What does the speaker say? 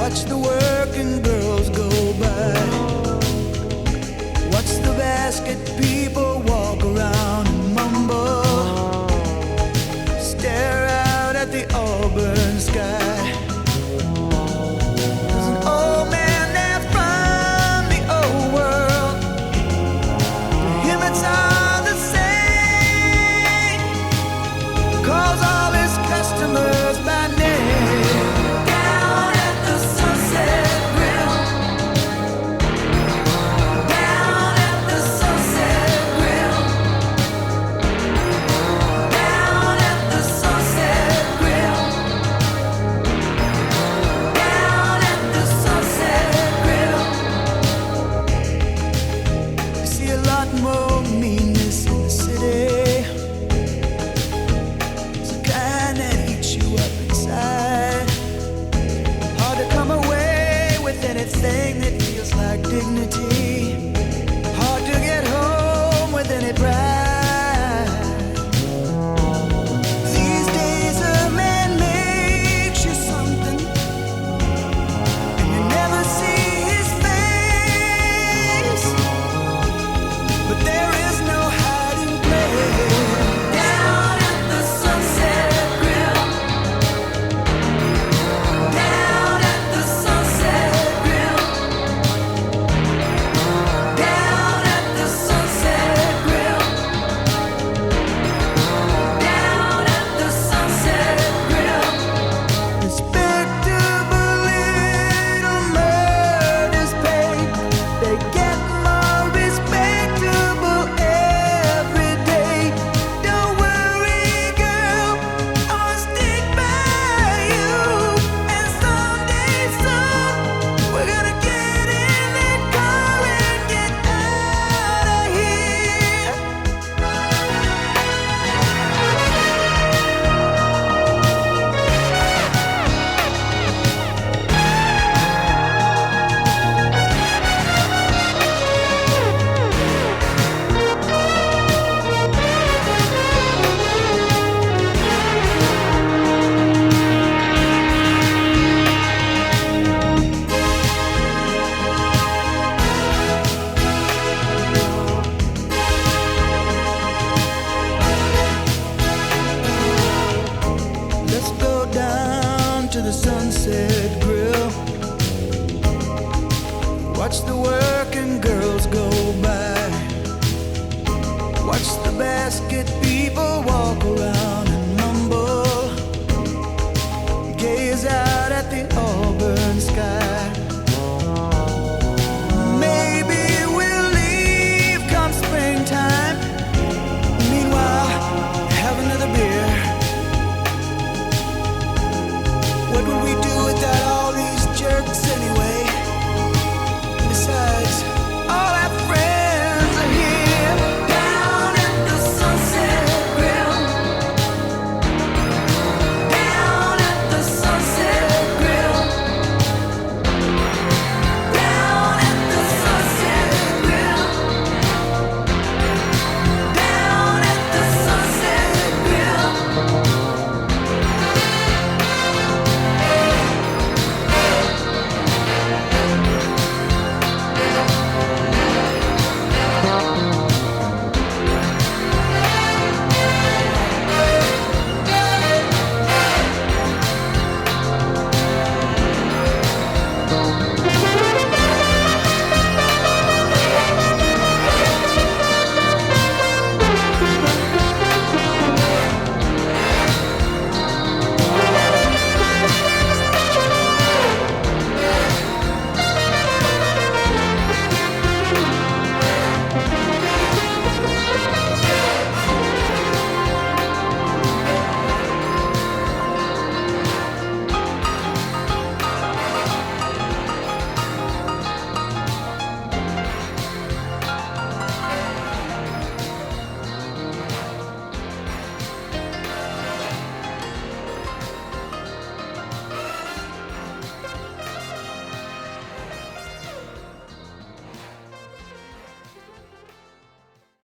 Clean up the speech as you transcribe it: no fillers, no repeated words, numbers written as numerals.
Watch the working girls go by. Watch the basket people walk around and mumble. Stare out at the auburn sky. There's an old man there from the old world. To him it's all the same. Calls all his customers by name. More meanness in the city. It's the kind that eats you up inside. Hard to come away with anything that feels like dignity. Hard to get home with any pride. These days a man makes you something, and you never see his face. But there is no hiding place. Down at the Sunset Grill. Down at the Sunset Grill. Down at the Sunset Grill. Down at the Sunset Grill. Respectable little murders paid. They get more respectable every day. Don't worry, girl, I'll stick by you. And someday soon, we're gonna get in that car and get out of here. Let's go down to the Sunset Grill. Watch the working girls go by. Watch the basket people walk around and mumble. Gaze out at the auburn sky. Maybe we'll leave come springtime. Meanwhile, have another beer. What would we do without